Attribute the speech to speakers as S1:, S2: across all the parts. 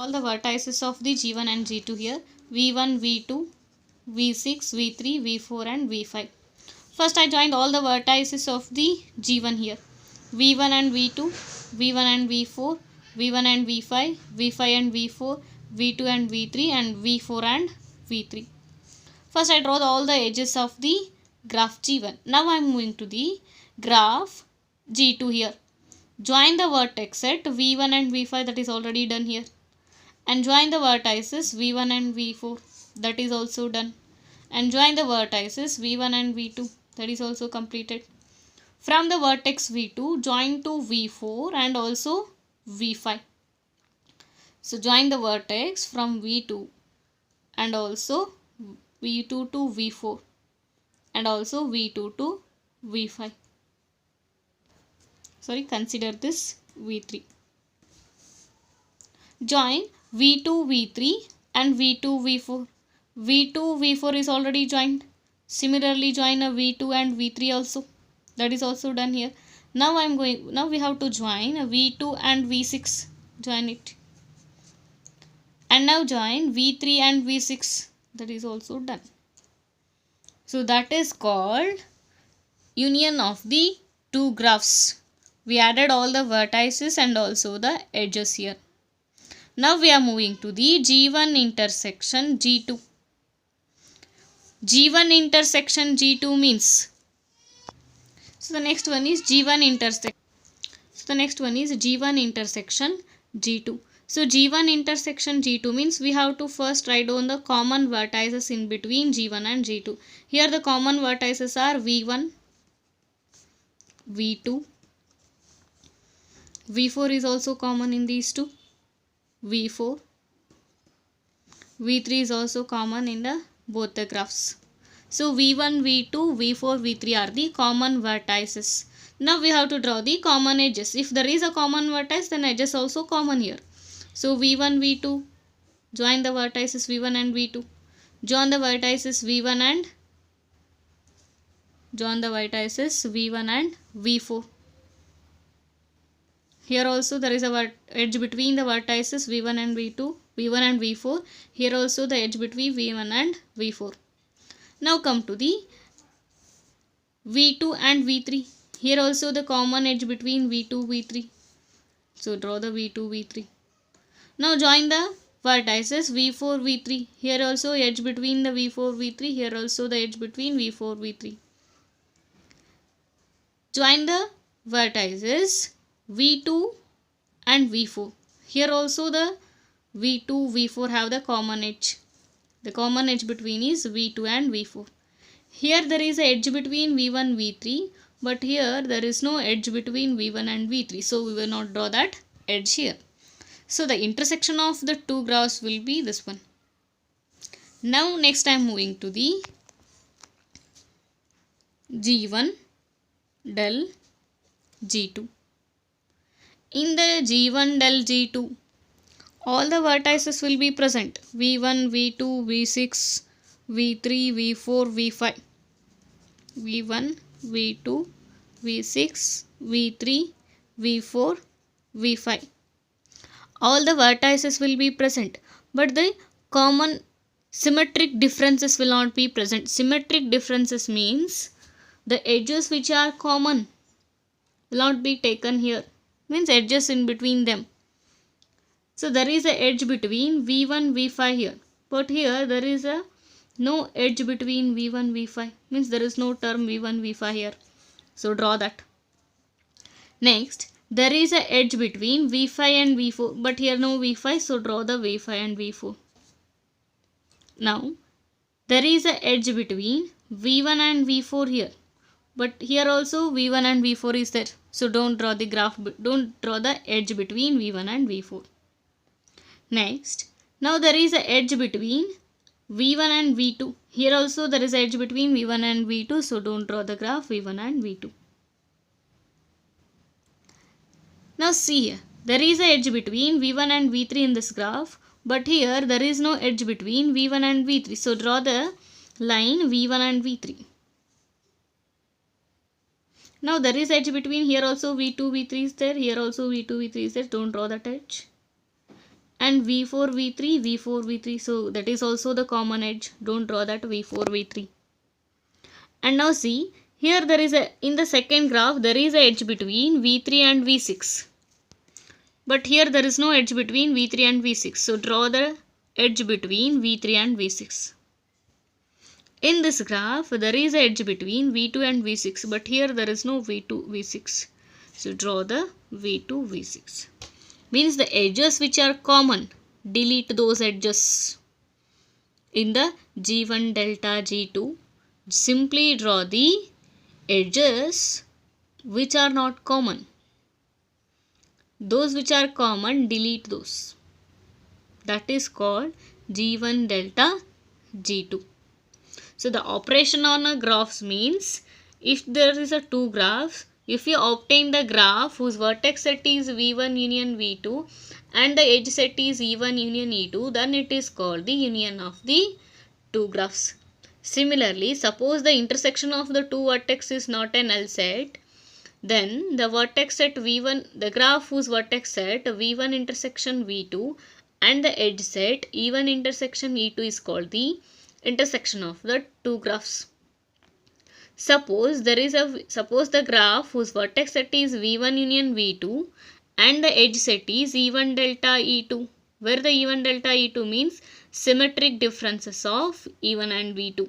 S1: all the vertices of the G1 and G2 here. V1, V2, V6, V3, V4 and V5. First I joined all the vertices of the G1 here. V1 and V2, V1 and V4, V1 and V5, V5 and V4, V2 and V3 and V4 and V3. First I draw all the edges of the graph G1. Now I am moving to the graph G2 here. Join the vertex at V1 and V5, that is already done here. And join the vertices V1 and V4, that is also done. And join the vertices V1 and V2, that is also completed. From the vertex V2, join to V4 and also V5. So join the vertex from V2 and also V2 to V4 and also V2 to V5. Consider this V3. Join V2 V3 and V2 V4. V2 V4 is already joined. Similarly join a V2 and V3 also. That is also done here. Now we have to join a V2 and V6. Join it. And now join V3 and V6. That is also done. So that is called union of the two graphs. We added all the vertices and also the edges here. Now we are moving to the G1 intersection G2. G1 intersection G2 means. So the next one is G1 intersection. G2. So G1 intersection G2 means we have to first write down the common vertices in between G1 and G2. Here the common vertices are V1, V2, V4 is also common in these two, V4, V3 is also common in the both the graphs. So V1, V2, V4, V3 are the common vertices. Now we have to draw the common edges. If there is a common vertex, then edges also common here. So V1, V2, join the vertices V1 and V2. Join the vertices V1 and V4. Here also there is a edge between the vertices V1 and V2, V1 and V4. Here also the edge between V1 and V4. Now come to the V2 and V3. Here also the common edge between V2, V3. So draw the V2, V3. Now join the vertices V4, V3. Here also edge between the V4, V3. Here also the edge between V4, V3. Join the vertices V2 and V4. Here also the V2, V4 have the common edge. The common edge between is V2 and V4. Here there is an edge between V1, V3. But here there is no edge between V1 and V3. So we will not draw that edge here. So the intersection of the two graphs will be this one. Now next I am moving to the G1 del G2. In the G1 del G2, all the vertices will be present. V1, V2, V6, V3, V4, V5. V1, V2, V6, V3, V4, V5. All the vertices will be present, but the common symmetric differences will not be present. Symmetric differences means the edges which are common will not be taken here. Means edges in between them. So there is a edge between V1, V5 here. But here there is no edge between V1, V5. Means there is no term V1, V5 here. So draw that. Next, there is a edge between V5 and V4. But here no V5. So draw the V5 and V4. Now, there is a edge between V1 and V4 here. But here also V1 and V4 is there. So don't draw the graph. Don't draw the edge between V1 and V4. Next, now there is a edge between V1 and V2. Here also there is an edge between V1 and V2. So don't draw the graph V1 and V2. Now see here. There is an edge between V1 and V3 in this graph. But here there is no edge between V1 and V3. So draw the line V1 and V3. Now there is edge between here also V2, V3 is there. Here also V2, V3 is there. Don't draw that edge. and v4 v3 v4 v3, so that is also the common edge. Don't draw that v4 v3. And now see, here there is a, in the second graph there is a edge between v3 and v6, but here there is no edge between v3 and v6, so draw the edge between v3 and v6. In this graph there is a edge between v2 and v6, but here there is no v2 v6, so draw the v2 v6. Means the edges which are common, delete those edges. In the g1 delta g2, simply draw the edges which are not common. Those which are common, delete those. That is called g1 delta g2. So the operation on a graphs means, if there is a two graphs, if you obtain the graph whose vertex set is v1 union v2 and the edge set is e1 union e2, then it is called the union of the two graphs. Similarly, suppose the intersection of the two vertex is not a null set, then the vertex set v1, the graph whose vertex set v1 intersection v2 and the edge set e1 intersection e2 is called the intersection of the two graphs. Suppose the graph whose vertex set is v1 union v2 and the edge set is e1 delta e2, where the e1 delta e2 means symmetric differences of e1 and v2.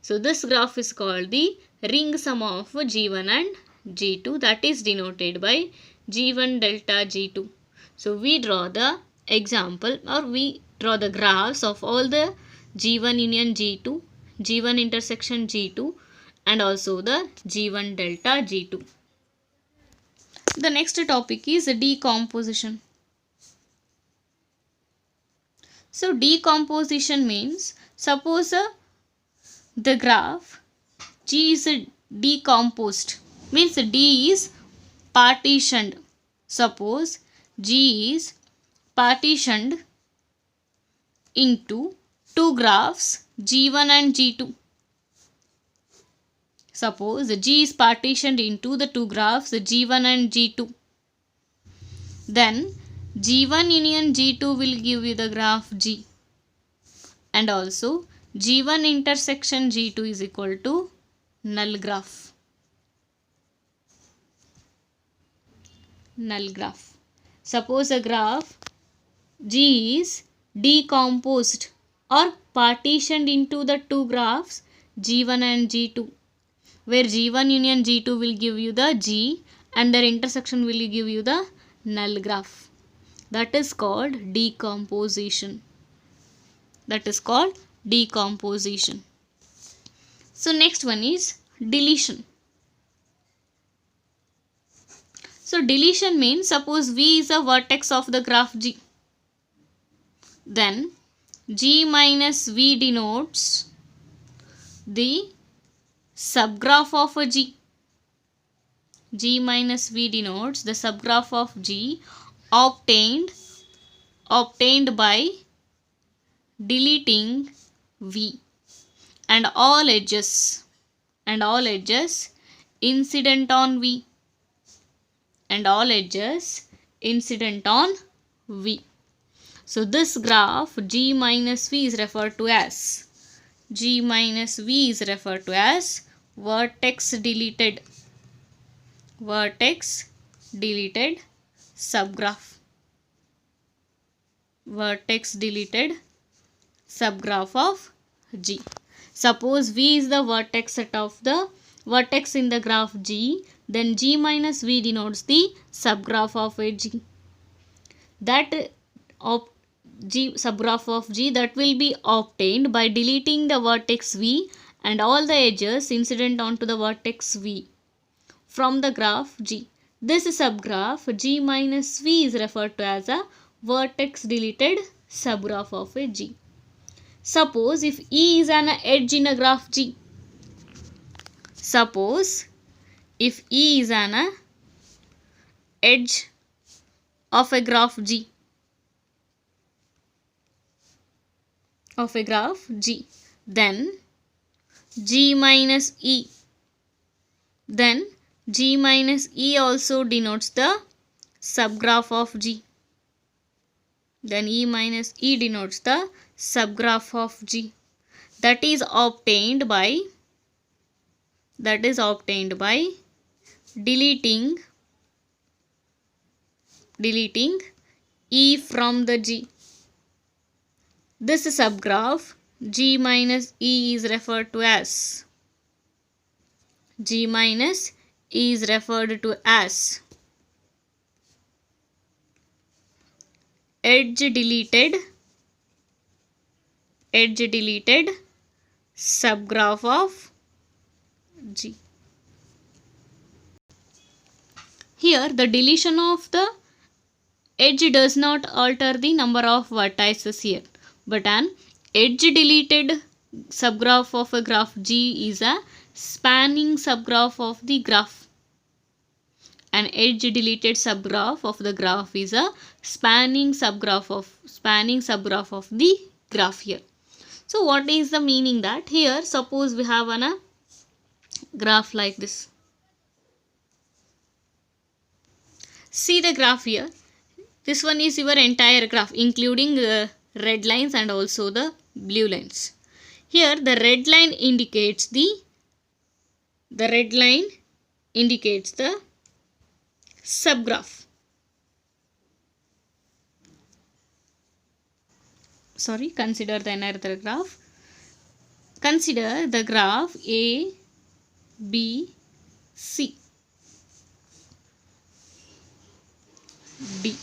S1: So this graph is called the ring sum of g1 and g2, that is denoted by g1 delta g2. So we draw the example, or we draw the graphs of all the g1 union g2, g1 intersection g2 and also the g1 delta g2. The next topic is decomposition. So decomposition means, suppose the graph G is decomposed, means D is partitioned. Suppose G is partitioned into two graphs G1 and G2. Suppose G is partitioned into the two graphs G1 and G2. Then G1 union G2 will give you the graph G. And also G1 intersection G2 is equal to null graph. Null graph. Suppose a graph G is decomposed or partitioned into the two graphs G1 and G2, where G1 union G2 will give you the G and their intersection will give you the null graph. That is called decomposition. That is called decomposition. So next one is deletion. So deletion means, suppose V is a vertex of the graph G. Then G minus V denotes the subgraph of a G. G minus V denotes the subgraph of G obtained by deleting V and all edges incident on V So this graph G minus V is referred to as vertex deleted subgraph. Vertex deleted subgraph of G. Suppose V is the vertex set of the vertex in the graph G, then G minus V denotes the subgraph of a G. That G subgraph of G that will be obtained by deleting the vertex V and all the edges incident onto the vertex V from the graph G. This subgraph G minus V is referred to as a vertex deleted subgraph of a G. Suppose if E is an edge in a graph G. Suppose if E is an edge of a graph G. Then G minus E. Then G minus E also denotes the subgraph of G. then E minus E denotes the subgraph of G. That is obtained by deleting E from the G. This subgraph G minus E is referred to as edge deleted subgraph of G. Here the deletion of the edge does not alter the number of vertices here, but an edge deleted subgraph of a graph G is a spanning subgraph of the graph. An edge deleted subgraph of the graph is a spanning subgraph of the graph here. So what is the meaning that here suppose we have a graph like this. See the graph here. This one is your entire graph including red lines and also the blue lines. Here the red line indicates the subgraph. Consider the another graph. Consider the graph A, B, C, D.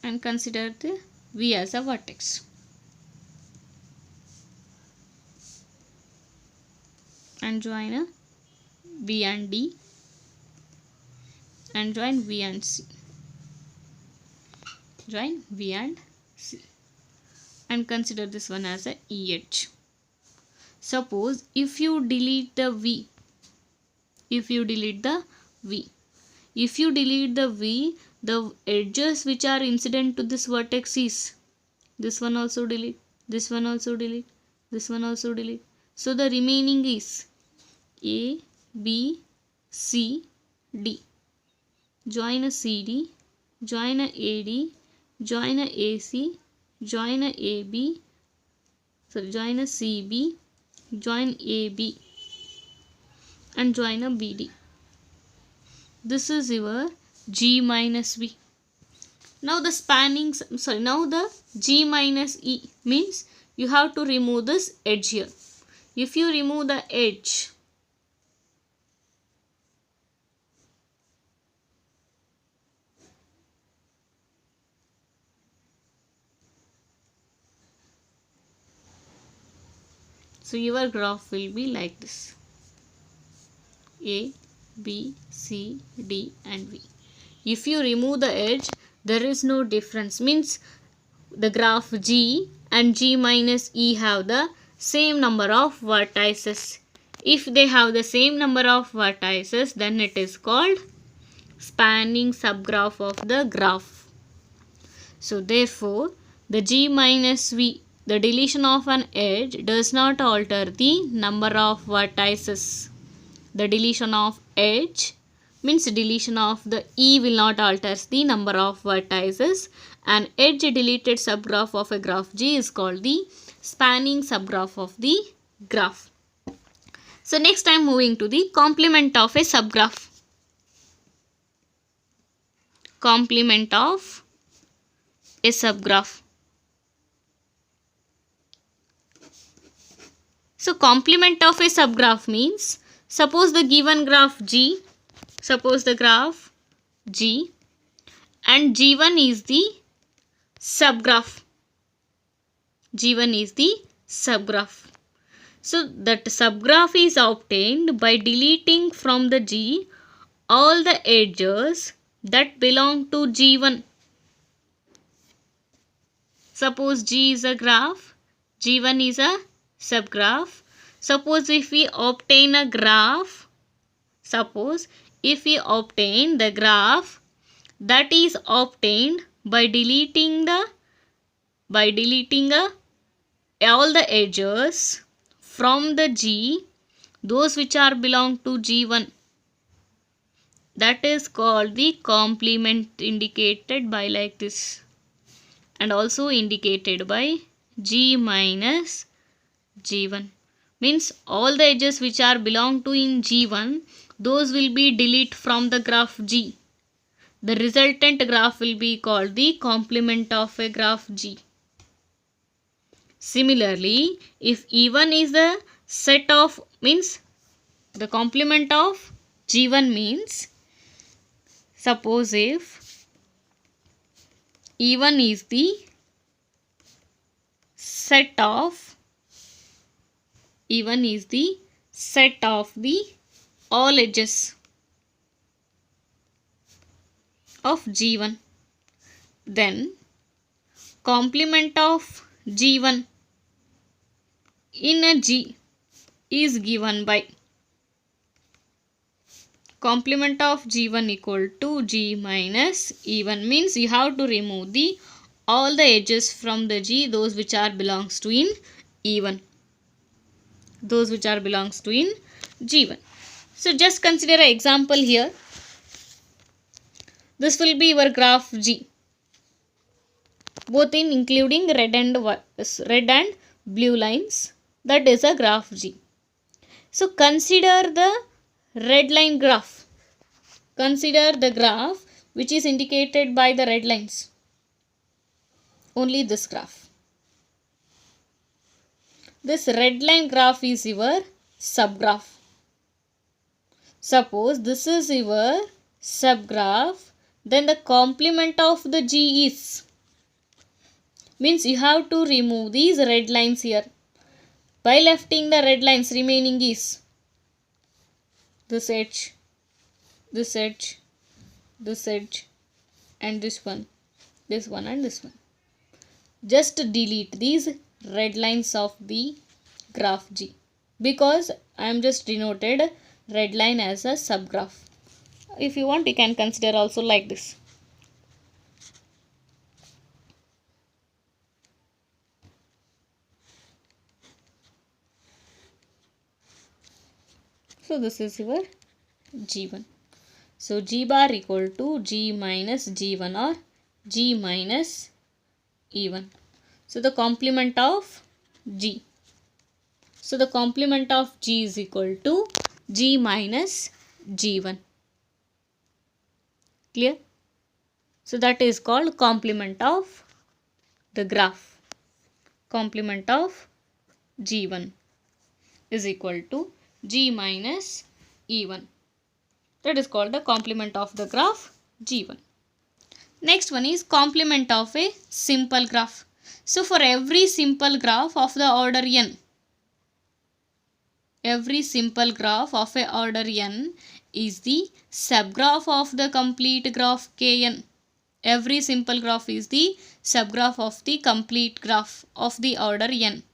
S1: And consider the V as a vertex. And join a B and D. And join V and C. Join V and C. And consider this one as a E edge. Suppose if you delete the V, the edges which are incident to this vertex is this one also delete, this one also delete, this one also delete. So the remaining is A, B, C, D. Join a CD, join a AD, join a AC, join a AB, join a CB, join AB and join a BD. This is your G minus V. Now the G minus E means you have to remove this edge here. If you remove the edge, so your graph will be like this. A, B, C, D and V. If you remove the edge, there is no difference. Means the graph G and G minus E have the same number of vertices. If they have the same number of vertices, then it is called spanning subgraph of the graph. So therefore, the G minus V, the deletion of an edge does not alter the number of vertices. The deletion of edge means deletion of the E will not alter the number of vertices. An edge deleted subgraph of a graph G is called the spanning subgraph of the graph. So next I am moving to the complement of a subgraph. Complement of a subgraph. So complement of a subgraph means suppose the given graph G, and G1 is the subgraph. So that subgraph is obtained by deleting from the G all the edges that belong to G1. Suppose G is a graph, G1 is a subgraph. Suppose if we obtain the graph that is obtained by deleting all the edges from the G, those which are belong to G1. That is called the complement, indicated by like this, and also indicated by G minus G1. Means all the edges which are belong to in G1, those will be delete from the graph G. The resultant graph will be called the complement of a graph G. Similarly, if E1 is the set of, means the complement of G1 means, suppose if E1 is the set of, E1 is the set of the all edges of G1, then complement of G1 in a G is given by complement of G1 equal to G minus E1. Means you have to remove the all the edges from the G, those which are belongs to in E1, those which are belongs to in G1. So just consider an example here. This will be your graph G, both in including red and blue lines. That is a graph G. So consider the red line graph. Consider the graph which is indicated by the red lines. Only this graph. This red line graph is your subgraph. Suppose this is your subgraph, then the complement of the G is, means you have to remove these red lines here. By lefting the red lines, remaining is this edge, this edge, this edge, and this one and this one. Just delete these red lines of the graph G, because I am just denoted red line as a subgraph. If you want, you can consider also like this. So this is your G1. So G bar equal to G minus G1 or G minus E1. So the complement of G. So the complement of G is equal to G minus G1. Clear? So that is called complement of the graph. Complement of G1 is equal to G minus E1. That is called the complement of the graph G1. Next one is complement of a simple graph. So for every simple graph of the order n, every simple graph of a order n is the subgraph of the complete graph Kn. Every simple graph is the subgraph of the complete graph of the order n.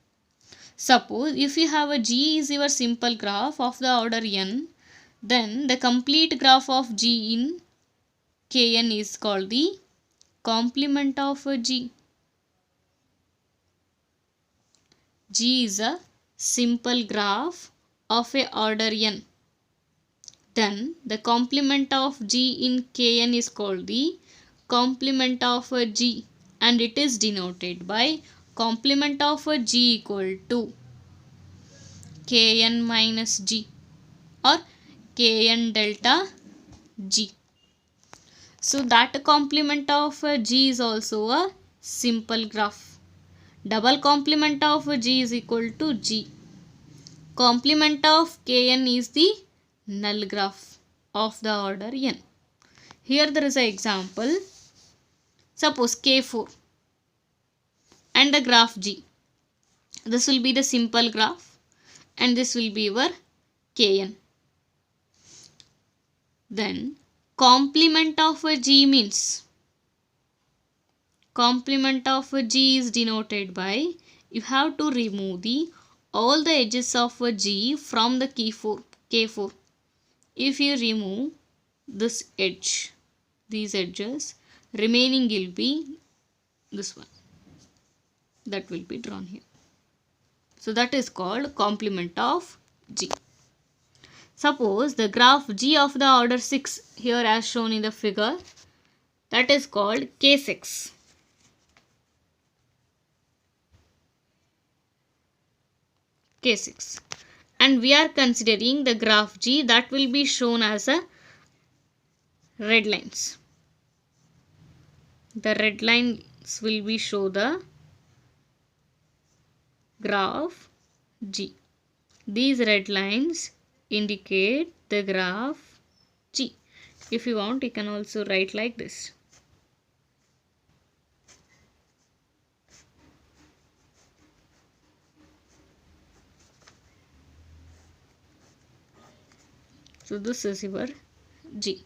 S1: Suppose if you have a G is your simple graph of the order n, then the complete graph of G in Kn is called the complement of a G. G is a simple graph of a order n. Then the complement of G in Kn is called the complement of a G, and it is denoted by complement of a G equal to Kn minus G or Kn delta G. So that complement of a G is also a simple graph. Double complement of a G is equal to G. Complement of Kn is the null graph of the order n. Here there is an example. Suppose K4 and the graph G. This will be the simple graph and this will be your Kn. Then complement of a G means, complement of a G is denoted by, you have to remove the all the edges of a G from the K4. If you remove this edge, these edges, remaining will be this one that will be drawn here. So that is called complement of G. Suppose the graph G of the order 6 here as shown in the figure, that is called K6. K6. And we are considering the graph G that will be shown as a red lines. The red lines will be show the graph G. These red lines indicate the graph G. If you want, you can also write like this. So this is your G.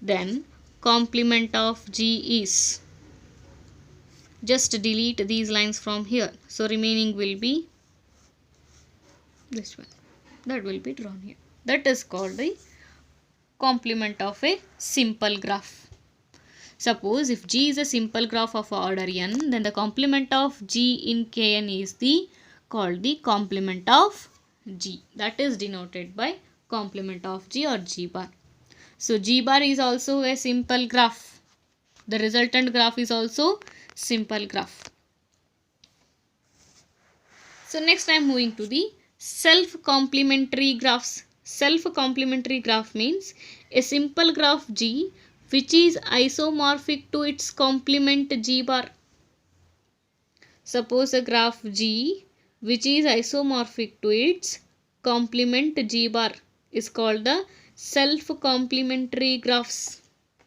S1: Then complement of G is, just delete these lines from here. So remaining will be this one. That will be drawn here. That is called the complement of a simple graph. Suppose if G is a simple graph of order n, then the complement of G in Kn is called the complement of G. That is denoted by complement of G or G bar. So G bar is also a simple graph. The resultant graph is also simple graph. So next I am moving to the self-complementary graphs. Self-complementary graph means a simple graph G which is isomorphic to its complement G bar. Suppose a graph G which is isomorphic to its complement G bar is called the self-complementary graphs.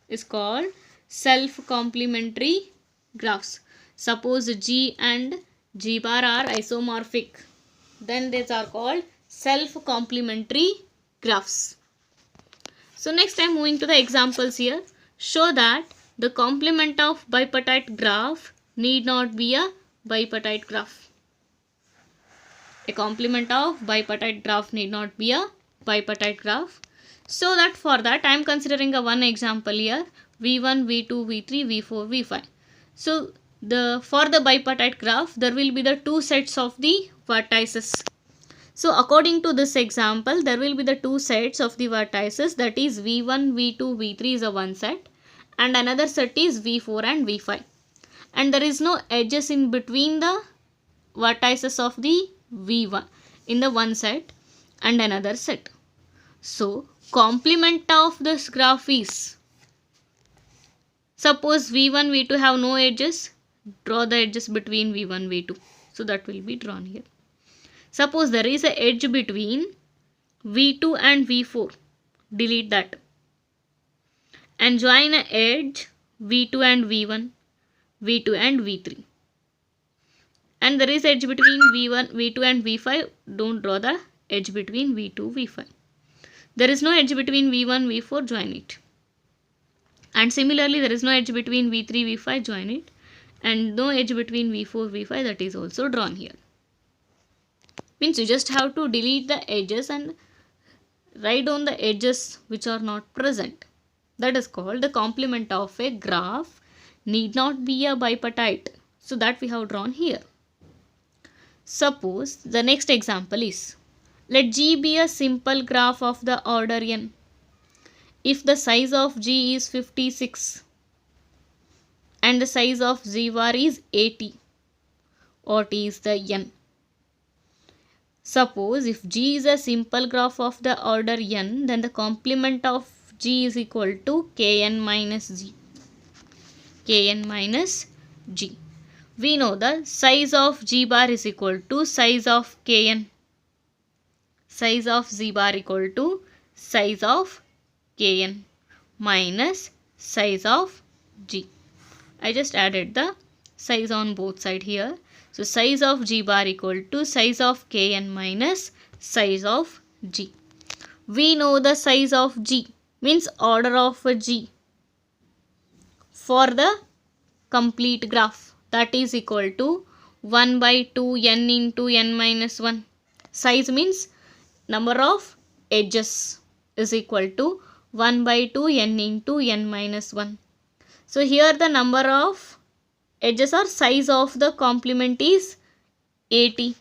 S1: Is called self-complementary graphs. Suppose G and G bar are isomorphic, then these are called self-complementary graphs. So next I am moving to the examples here. Show that the complement of bipartite graph need not be a bipartite graph. A complement of bipartite graph need not be a bipartite graph. So that for that I am considering a one example here, V1, V2, V3, V4, V5. So for the bipartite graph there will be the two sets of the vertices. So according to this example, there will be the two sets of the vertices, that is V1, V2, V3 is a one set and another set is V4 and V5. And there is no edges in between the vertices of the V1 in the one set and another set. So complement of this graph is, suppose V1, V2 have no edges, draw the edges between V1, V2. So that will be drawn here. Suppose there is an edge between V2 and V4, delete that, and join an edge V2 and V1, V2 and V3. And there is edge between V1, V2 and V5, don't draw the edge between V2, V5. There is no edge between V1, V4, join it. And similarly there is no edge between V3, V5, join it. And no edge between V4, V5, that is also drawn here. Means you just have to delete the edges and write down the edges which are not present. That is called the complement of a graph need not be a bipartite. So that we have drawn here. Suppose the next example is, let G be a simple graph of the order n. If the size of G is 56 and the size of G bar is 80, what is the n? Suppose if G is a simple graph of the order n, then the complement of G is equal to Kn minus G. Kn minus G. We know the size of G bar is equal to size of Kn. Size of G bar equal to size of Kn minus size of G. I just added the size on both sides here. So size of G bar equal to size of Kn minus size of G. We know the size of G means order of a G for the complete graph, that is equal to 1 by 2 n into n minus 1. Size means number of edges is equal to 1 by 2 n into n minus 1. So here the number of edges or size of the complement is 80.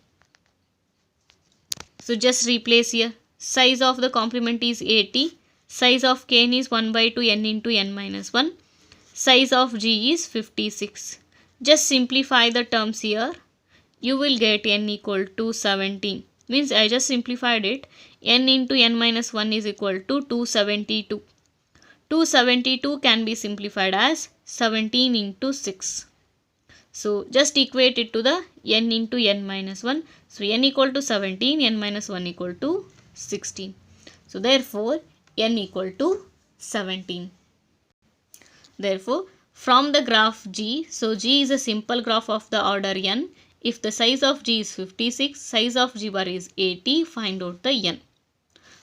S1: So just replace here size of the complement is 80, size of kn is 1 by 2 n into n minus 1, size of g is 56. Just simplify the terms here. You will get n equal to 17. Means I just simplified it. N into n minus 1 is equal to 272. 272 can be simplified as 17 into 6. So just equate it to the n into n minus 1. So n equal to 17, n minus 1 equal to 16. So therefore n equal to 17. Therefore from the graph G, so G is a simple graph of the order n. If the size of G is 56, size of G bar is 80, find out the n.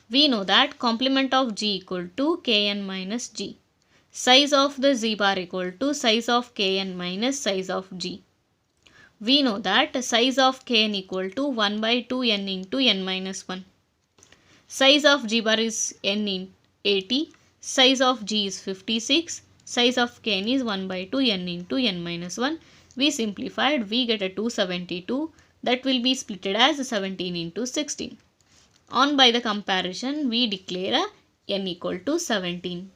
S1: We know that complement of G equal to Kn minus G. Size of the Z bar equal to size of Kn minus size of G. We know that size of Kn equal to 1 by 2 n into n minus 1. Size of G bar is n in 80. Size of G is 56. Size of Kn is 1 by 2 n into n minus 1. We simplified, we get a 272. That will be splitted as 17 into 16. On by the comparison, we declare a n equal to 17.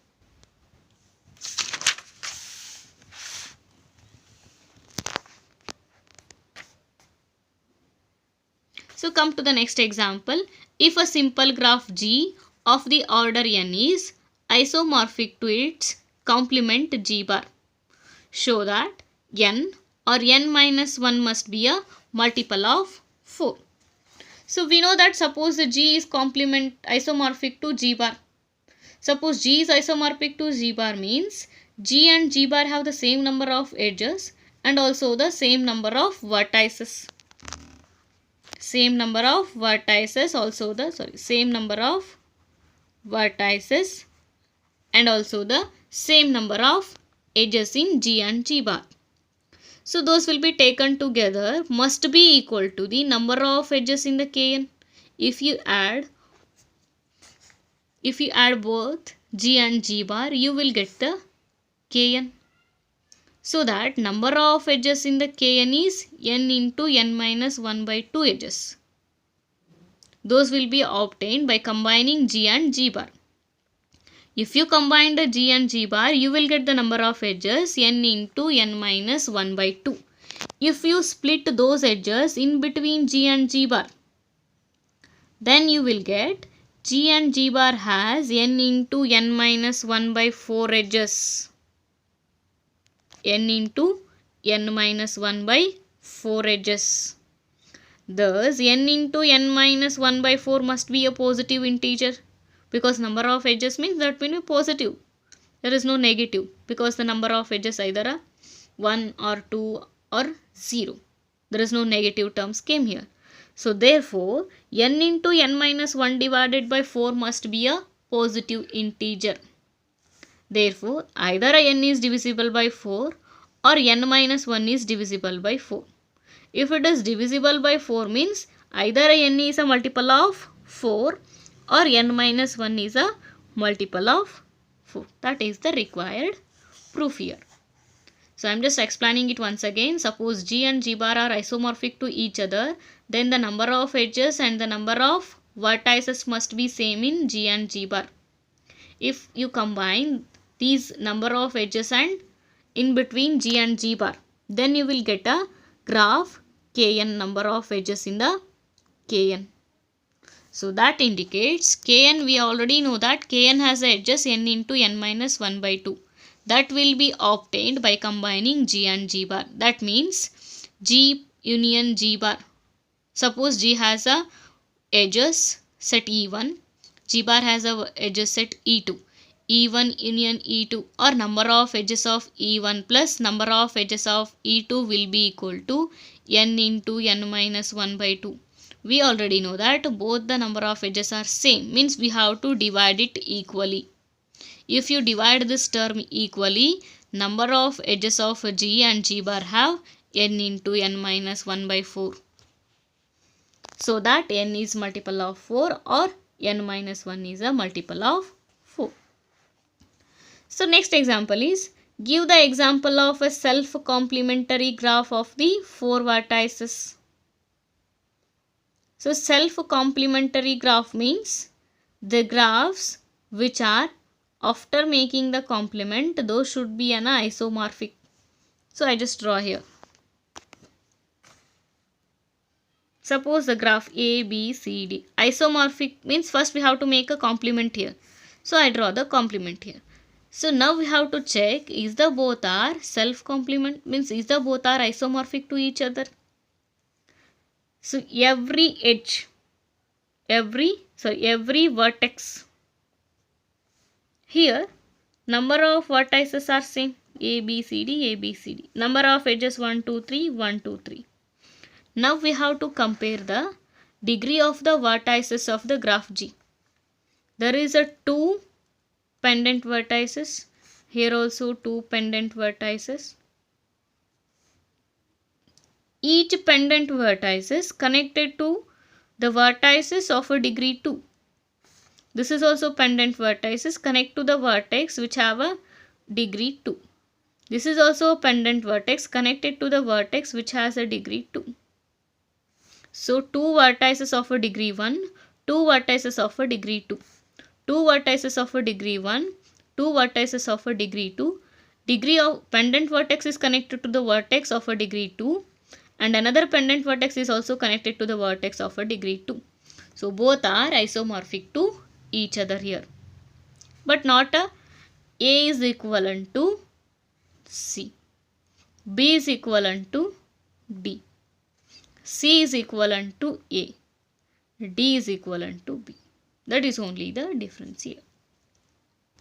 S1: So come to the next example. If a simple graph G of the order n is isomorphic to its complement G bar, show that n or n minus 1 must be a multiple of 4. So we know that suppose the G is complement isomorphic to G bar. Suppose G is isomorphic to G bar means G and G bar have the same number of edges and also the same number of vertices. Same number of vertices, also the same number of vertices and also the same number of edges in G and G bar. So those will be taken together, must be equal to the number of edges in the Kn. If you add both G and G bar, you will get the Kn. So that number of edges in the Kn is n into n minus 1 by 2 edges. Those will be obtained by combining G and G bar. If you combine the G and G bar, you will get the number of edges n into n minus 1 by 2. If you split those edges in between G and G bar, then you will get G and G bar has n into n minus 1 by 4 edges. N into n minus 1 by 4 edges. Thus, n into n minus 1 by 4 must be a positive integer. Because number of edges means that will be positive. There is no negative because the number of edges either a 1 or 2 or 0. There is no negative terms came here. So therefore, n into n minus 1 divided by 4 must be a positive integer. Therefore, either n is divisible by 4 or n minus 1 is divisible by 4. If it is divisible by 4 means either n is a multiple of 4 or n minus 1 is a multiple of 4. That is the required proof here. So I am just explaining it once again. Suppose G and G bar are isomorphic to each other, then the number of edges and the number of vertices must be same in G and G bar. If you combine these number of edges and in between G and G bar, then you will get a graph Kn, number of edges in the Kn. So that indicates Kn, we already know that Kn has edges n into n minus 1 by 2. That will be obtained by combining G and G bar. That means G union G bar. Suppose G has a edges set E1, G bar has a edges set E2. E1 union E2 or number of edges of E1 plus number of edges of E2 will be equal to n into n minus 1 by 2. We already know that both the number of edges are same, means we have to divide it equally. If you divide this term equally, number of edges of G and G bar have n into n minus 1 by 4. So that n is multiple of 4 or n minus 1 is a multiple of 4. So next example is, give the example of a self-complementary graph of the 4 vertices. So self-complementary graph means The graphs which are after making the complement, those should be an isomorphic. So I just draw here. Suppose the graph A, B, C, D. Isomorphic means first we have to make a complement here. So I draw the complement here. So now we have to check is the both are self complement, means is the both are isomorphic to each other. So every edge, every vertex. Here number of vertices are same, A, B, C, D, A, B, C, D. Number of edges 1, 2, 3, 1, 2, 3. Now we have to compare the degree of the vertices of the graph G. There is a 2 pendant vertices. Here also 2 pendant vertices. Each pendant vertex is connected to the vertices of a degree 2. This is also pendant vertices connect to the vertex which have a degree 2. This is also a pendant vertex connected to the vertex which has a degree 2. So 2 vertices of a degree 1, 2 vertices of a degree 2. 2 vertices of a degree 1, 2 vertices of a degree 2. Degree of pendant vertex is connected to the vertex of a degree 2 and another pendant vertex is also connected to the vertex of a degree 2. So both are isomorphic to each other here. But not A is equivalent to C. B is equivalent to D. C is equivalent to A. D is equivalent to B. That is only the difference here.